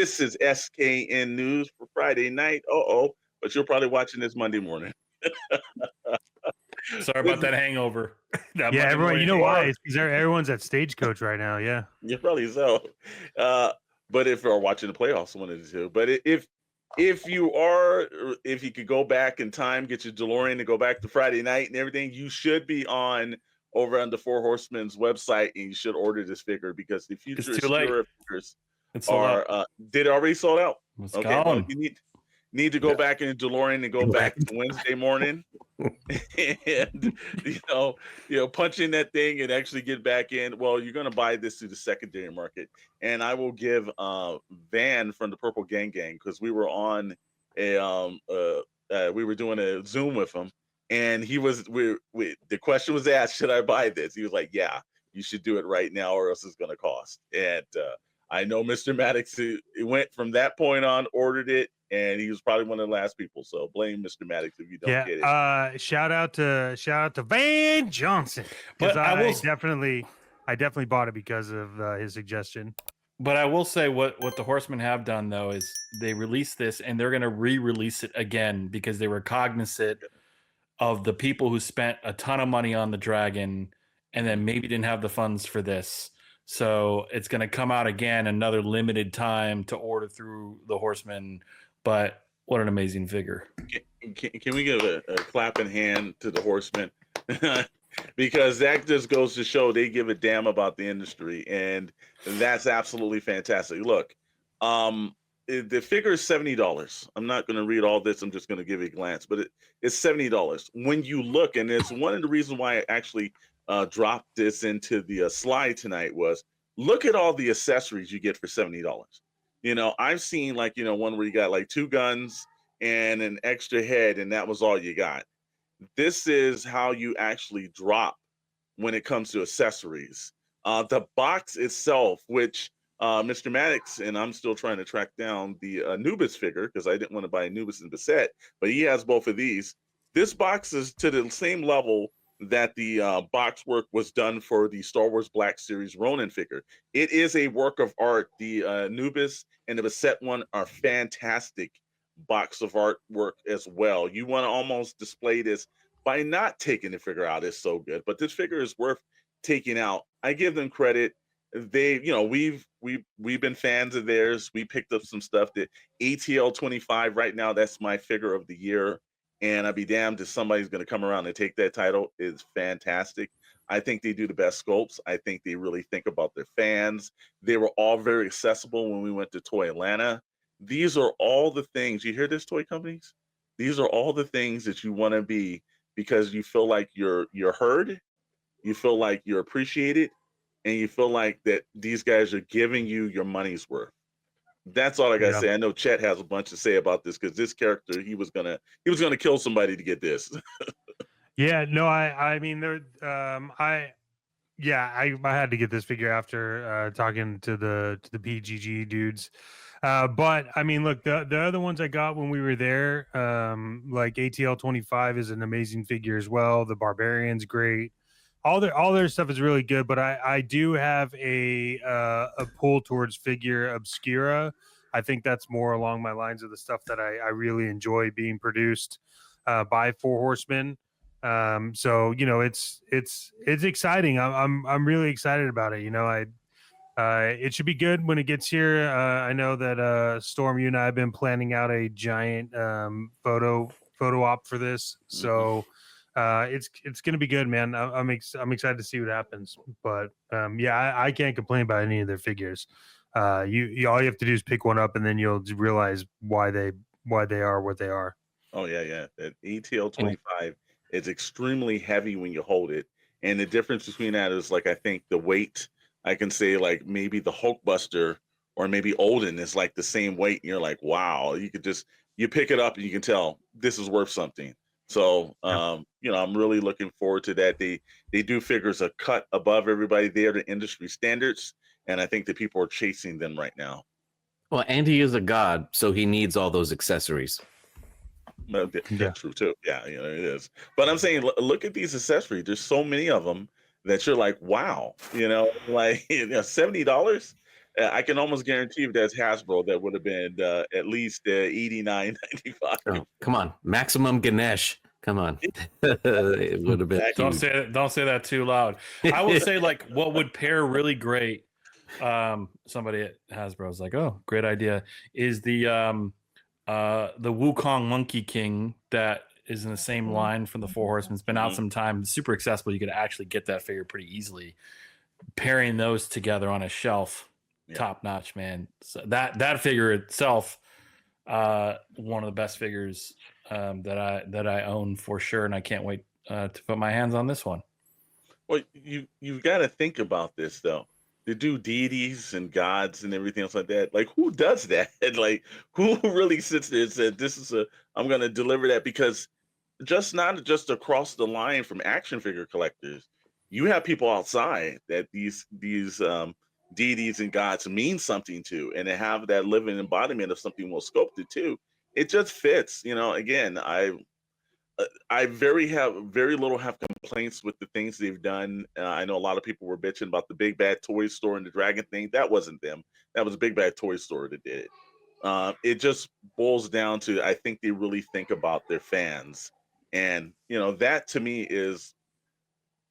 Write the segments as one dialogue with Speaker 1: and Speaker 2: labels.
Speaker 1: This is SKN News for Friday night. But you're probably watching this Monday morning.
Speaker 2: Sorry about that hangover.
Speaker 3: Yeah, everyone, you know why? It's because everyone's at Stagecoach right now. Yeah.
Speaker 1: Yeah, probably so. But if you're watching the playoffs, one of the two. But if you could go back in time, get your DeLorean and go back to Friday night and everything, you should be over on the Four Horsemen's website, and you should order this figure because the future figures are did it already sold out?
Speaker 2: It's
Speaker 1: Okay,
Speaker 2: gone.
Speaker 1: well, you need to go back in the DeLorean and go back to Wednesday morning and punch in that thing and actually get back in. Well, you're gonna buy this through the secondary market, and I will give Van from the Purple Gang, because we were on we were doing a Zoom with him, and the question was asked, should I buy this? He was like, yeah, you should do it right now or else it's gonna cost. And I know Mr. Maddox went from that point on, ordered it, and he was probably one of the last people. So blame Mr. Maddox if you don't get it.
Speaker 3: Shout out to Van Johnson, because I definitely bought it because of his suggestion.
Speaker 2: But I will say what the Horsemen have done though is they released this and they're going to re-release it again because they were cognizant of the people who spent a ton of money on the Dragon and then maybe didn't have the funds for this. So it's going to come out again, another limited time to order through the Horsemen. But what an amazing figure.
Speaker 1: Can we give a clap in hand to the Horsemen? Because that just goes to show they give a damn about the industry. And that's absolutely fantastic. Look, the figure is $70. I'm not going to read all this. I'm just going to give it a glance. But it's $70. When you look, and it's one of the reasons why I actually dropped this into the slide tonight, was look at all the accessories you get for $70. I've seen one where you got like 2 guns and an extra head, and that was all you got. This is how you actually drop when it comes to accessories. The box itself, which Mr. Maddox, and I'm still trying to track down the Anubis figure because I didn't want to buy Anubis in the set, but he has both of these. This box is to the same level that the box work was done for the Star Wars Black Series Ronin figure. It is a work of art. The Anubis and the Beset one are fantastic box of artwork as well. You want to almost display this by not taking the figure out. It's so good, but this figure is worth taking out. I give them credit. They, we've been fans of theirs. We picked up some stuff that ATL 25 right now. That's my figure of the year. And I'd be damned if somebody's going to come around and take that title. It's fantastic. I think they do the best sculpts. I think they really think about their fans. They were all very accessible when we went to Toy Atlanta. These are all the things, you hear this, toy companies? These are all the things that you want to be because you feel like you're heard, you feel like you're appreciated, and you feel like that these guys are giving you your money's worth. That's all I gotta say. I know Chet has a bunch to say about this because this character, he was gonna kill somebody to get this.
Speaker 3: Yeah, no, I mean there, I had to get this figure after talking to the PGG dudes. But I mean, look, the other ones I got when we were there, like ATL 25 is an amazing figure as well. The Barbarian's great. All their stuff is really good, but I do have a pull towards figure Obscura. I think that's more along my lines of the stuff that I really enjoy being produced by Four Horsemen. So it's exciting. I'm really excited about it. It should be good when it gets here. I know that Storm, you and I have been planning out a giant photo op for this, so it's gonna be good, man. I'm excited to see what happens. But I can't complain about any of their figures. You all you have to do is pick one up, and then you'll realize why they are what they are.
Speaker 1: Oh yeah. That ATL 25 is extremely heavy when you hold it, and the difference between that is I think the weight. I can say maybe the Hulkbuster or maybe Olden is the same weight, and you're like, wow, you pick it up and you can tell this is worth something. So I'm really looking forward to that. They do figures a cut above everybody. They are the industry standards, and I think that people are chasing them right now.
Speaker 4: Well, and he is a god, so he needs all those accessories.
Speaker 1: That's true too. Yeah, it is. But I'm saying, look at these accessories. There's so many of them that you're like, wow, $70. I can almost guarantee if that's Hasbro, that would have been at least $89.95.
Speaker 4: Oh, come on, Maximum Ganesh. Come on, it would have been.
Speaker 2: Don't
Speaker 4: huge.
Speaker 2: say that too loud. I will say, like, what would pair really great. Somebody at Hasbro was like, "Oh, great idea." Is the Wukong Monkey King that is in the same line from the Four Horsemen? It's been out some time. Super accessible. You could actually get that figure pretty easily. Pairing those together on a shelf, top notch, man. So that figure itself, one of the best figures that I own for sure, and I can't wait to put my hands on this one.
Speaker 1: Well, you've got to think about this though. To do deities and gods and everything else like that, like who does that? Like who really sits there and said, "This is I'm going to deliver that"? Because not just across the line from action figure collectors, you have people outside that these deities and gods mean something to, and to have that living embodiment of something well sculpted too. It just fits, you know. Again, I very little have complaints with the things they've done. I know a lot of people were bitching about the Big Bad Toy Store and the Dragon thing. That wasn't them. That was Big Bad Toy Store that did it. It just boils down to, I think they really think about their fans, and you know, that to me is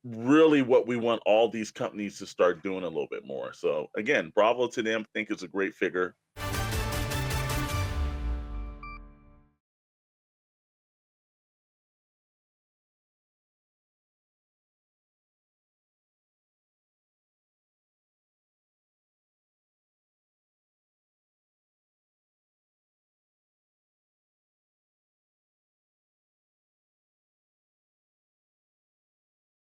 Speaker 1: really what we want all these companies to start doing a little bit more. So again, bravo to them. Think it's a great figure.